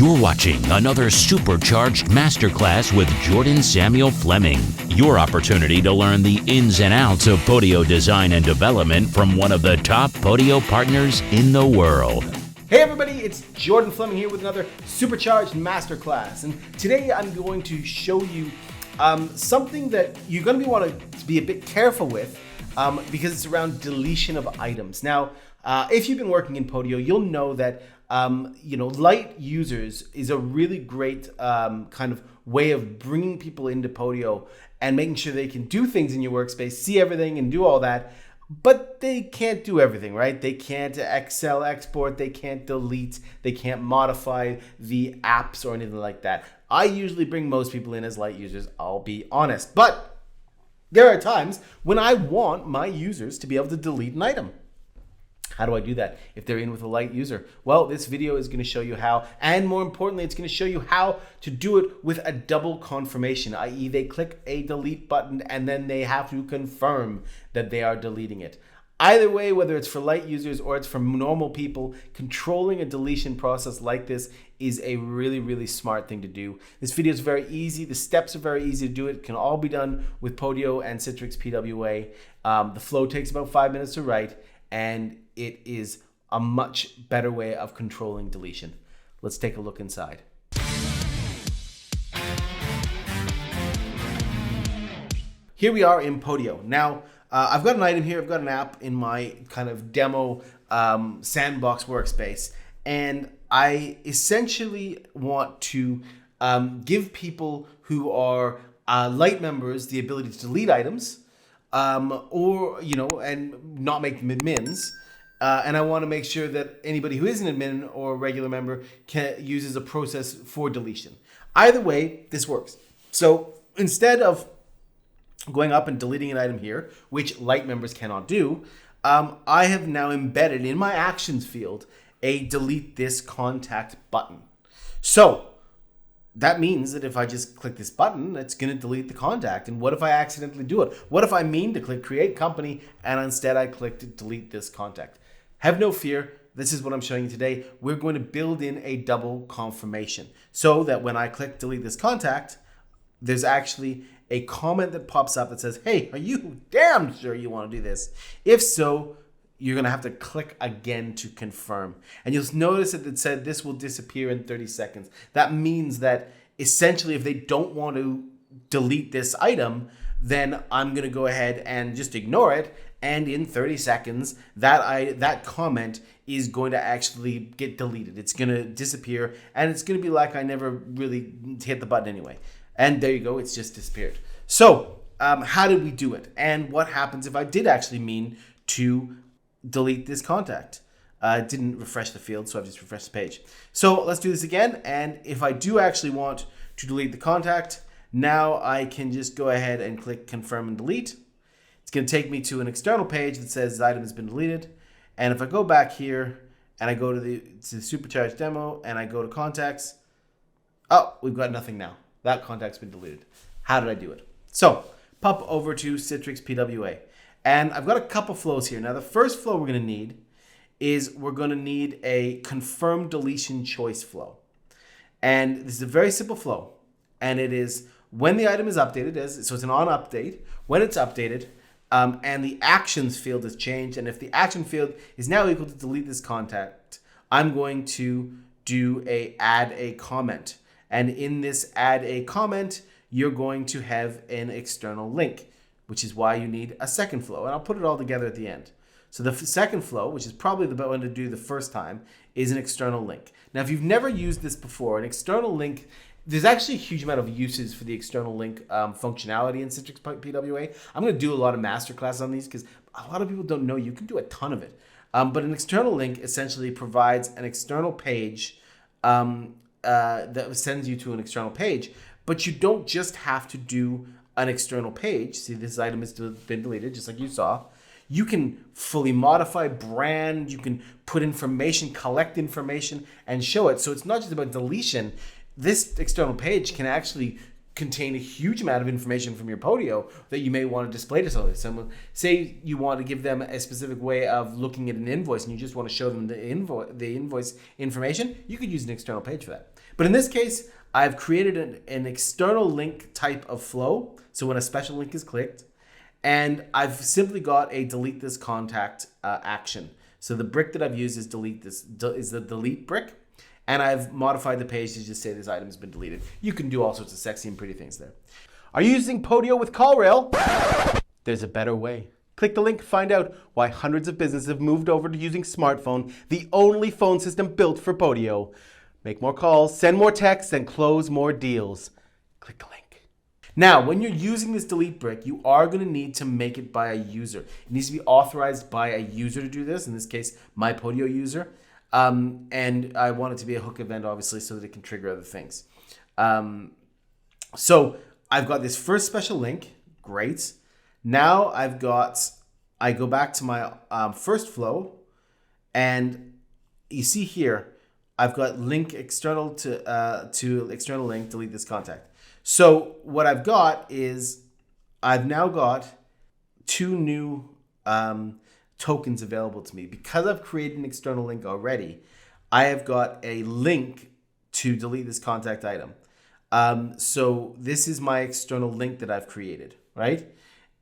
You're watching another Supercharged Masterclass with Jordan Samuel Fleming. Your opportunity to learn the ins and outs of Podio design and development from one of the top Podio partners in the world. Hey everybody, it's Jordan Fleming here with another Supercharged Masterclass. And today I'm going to show you something that you're going to want to be a bit careful with because it's around deletion of items. Now, if you've been working in Podio, you'll know that light users is a really great kind of way of bringing people into Podio and making sure they can do things in your workspace, see everything and do all that, but they can't do everything, right? They can't Excel export, they can't delete, they can't modify the apps or anything like that. I usually bring most people in as light users, I'll be honest, but there are times when I want my users to be able to delete an item. How do I do that if they're in with a light user? Well, this video is going to show you how, and more importantly, it's going to show you how to do it with a double confirmation, i.e. they click a delete button and then they have to confirm that they are deleting it. Either way, whether it's for light users or it's for normal people, controlling a deletion process like this is a really, really smart thing to do. This video is very easy. The steps are very easy to do. It can all be done with Podio and Citrix PWA. The flow takes about 5 minutes to write, and it is a much better way of controlling deletion. Let's take a look inside. Here we are in Podio. Now, I've got an item here, I've got an app in my kind of demo sandbox workspace, and I essentially want to give people who are light members the ability to delete items, and not make them admins. And I want to make sure that anybody who is an admin or a regular member uses a process for deletion. Either way, this works. So instead of going up and deleting an item here, which light members cannot do, I have now embedded in my actions field a delete this contact button. So that means that if I just click this button, it's going to delete the contact. And what if I accidentally do it? What if I mean to click create company and instead I click to delete this contact? Have no fear. This is what I'm showing you today. We're going to build in a double confirmation so that when I click delete this contact, there's actually a comment that pops up that says, hey, are you damn sure you want to do this? If so, you're going to have to click again to confirm. And you'll notice that it said this will disappear in 30 seconds. That means that essentially if they don't want to delete this item, then I'm going to go ahead and just ignore it. And in 30 seconds, that comment is going to actually get deleted. It's going to disappear, and it's going to be like I never really hit the button anyway. And there you go, it's just disappeared. So how did we do it? And what happens if I did actually mean to delete this contact? It didn't refresh the field, so I've just refreshed the page. So let's do this again. And if I do actually want to delete the contact, now I can just go ahead and click confirm and delete. It's going to take me to an external page that says the item has been deleted. And if I go back here and I go to the Supercharged demo and I go to contacts, oh, we've got nothing now. That contact's been deleted. How did I do it? So pop over to Citrix PWA. And I've got a couple flows here. Now the first flow we're going to need is we're going to need a confirm deletion choice flow. And this is a very simple flow. And it is when the item is updated, so it's an on update, when it's updated, and the actions field has changed. And if the action field is now equal to delete this contact, I'm going to do add a comment. And in this add a comment, you're going to have an external link, which is why you need a second flow. And I'll put it all together at the end. So the second flow, which is probably the one to do the first time, is an external link. Now, if you've never used this before, an external link, there's actually a huge amount of uses for the external link functionality in Citrix PWA. I'm going to do a lot of masterclasses on these because a lot of people don't know you can do a ton of it. But an external link essentially provides an external page that sends you to an external page, but you don't just have to do an external page. See, this item has been deleted, just like you saw. You can fully modify, brand, you can put information, collect information, and show it. So it's not just about deletion. This external page can actually contain a huge amount of information from your Podio that you may want to display to someone. Say you want to give them a specific way of looking at an invoice and you just want to show them the invoice information, you could use an external page for that. But in this case, I've created an external link type of flow. So when a special link is clicked, and I've simply got a delete this contact action. So the brick that I've used is is the delete brick. And I've modified the page to just say this item has been deleted. You can do all sorts of sexy and pretty things there. Are you using Podio with CallRail? There's a better way. Click the link to find out why hundreds of businesses have moved over to using smartphone, the only phone system built for Podio. Make more calls, send more texts, and close more deals. Click the link. Now, when you're using this delete brick, you are going to need to make it by a user. It needs to be authorized by a user to do this, in this case, my Podio user. And I want it to be a hook event, obviously, so that it can trigger other things. So I've got this first special link. Great. Now I go back to my first flow, and you see here, I've got link external to external link, delete this contact. So what I've got is I've now got two new tokens available to me. Because I've created an external link already, I have got a link to delete this contact item. So this is my external link that I've created, right?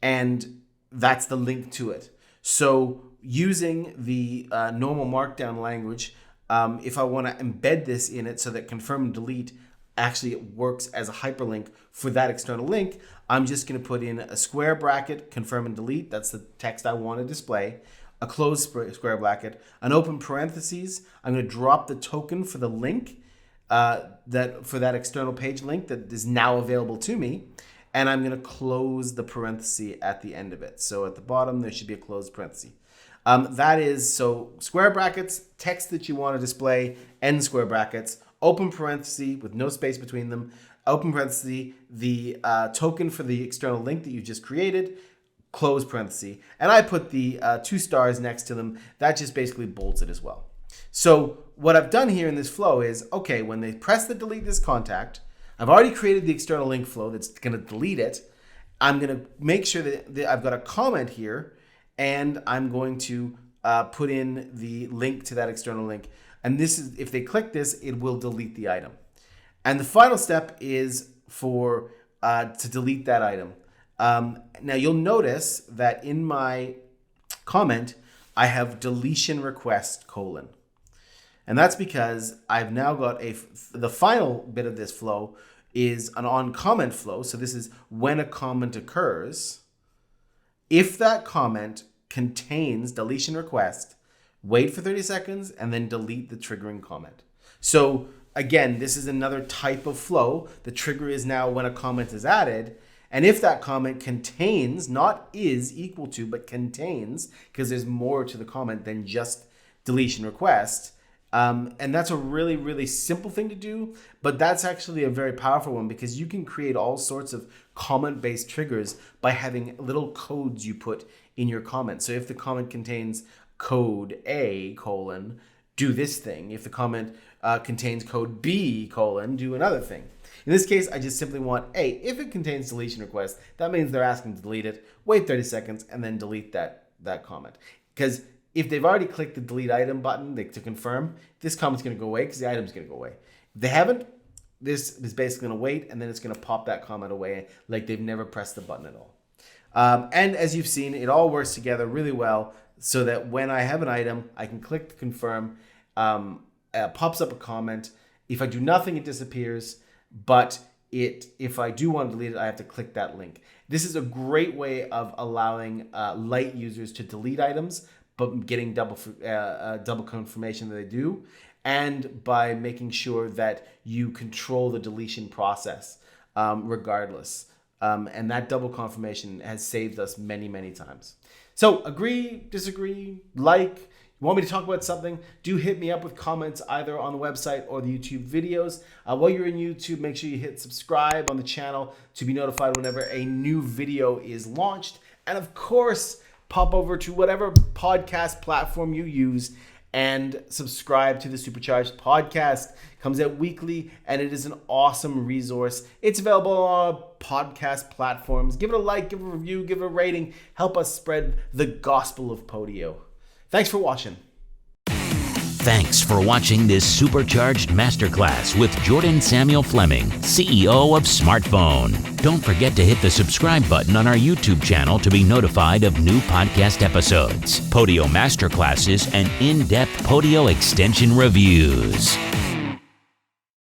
And that's the link to it. So using the normal markdown language, if I want to embed this in it so that confirm and delete actually it works as a hyperlink for that external link, I'm just going to put in a square bracket, confirm and delete. That's the text I want to display. A closed square bracket, an open parentheses. I'm going to drop the token for the link, for that external page link that is now available to me. And I'm going to close the parenthesis at the end of it. So at the bottom, there should be a closed parenthesis. That is, so square brackets, text that you want to display, end square brackets, open parenthesis with no space between them, open parenthesis, the token for the external link that you just created, close parenthesis. And I put the 2 stars next to them. That just basically bolts it as well. So what I've done here in this flow is, okay, when they press the delete this contact, I've already created the external link flow that's going to delete it. I'm going to make sure that I've got a comment here, and I'm going to put in the link to that external link. And this is, if they click this, it will delete the item. And the final step is for to delete that item. Now you'll notice that in my comment, I have deletion request : and that's because I've now got the final bit of this flow is an on comment flow. So this is when a comment occurs. If that comment contains deletion request, wait for 30 seconds and then delete the triggering comment. So again, this is another type of flow. The trigger is now when a comment is added. And if that comment contains, not is equal to, but contains, because there's more to the comment than just deletion request. And that's a really, really simple thing to do, but that's actually a very powerful one because you can create all sorts of comment-based triggers by having little codes you put in your comment. So if the comment contains code A : do this thing. If the comment contains code B : do another thing. In this case, I just simply want A. If it contains deletion request, that means they're asking to delete it. Wait 30 seconds and then delete that comment. Because if they've already clicked the delete item button to confirm, this comment's going to go away because the item's going to go away. If they haven't, this is basically going to wait, and then it's going to pop that comment away like they've never pressed the button at all. And as you've seen, it all works together really well so that when I have an item, I can click to confirm, pops up a comment. If I do nothing, it disappears. But if I do want to delete it, I have to click that link. This is a great way of allowing light users to delete items, but getting double confirmation that they do, and by making sure that you control the deletion process regardless. And that double confirmation has saved us many, many times. So agree, disagree, like. You want me to talk about something? Do hit me up with comments either on the website or the YouTube videos. While you're in YouTube, make sure you hit subscribe on the channel to be notified whenever a new video is launched. And of course, pop over to whatever podcast platform you use and subscribe to the Supercharged podcast. It comes out weekly, and it is an awesome resource. It's available on all podcast platforms. Give it a like, give it a review, give it a rating. Help us spread the gospel of Podio. Thanks for watching. Thanks for watching this Supercharged Masterclass with Jordan Samuel Fleming, CEO of Smartphone. Don't forget to hit the subscribe button on our YouTube channel to be notified of new podcast episodes, Podio Masterclasses, and in-depth Podio extension reviews.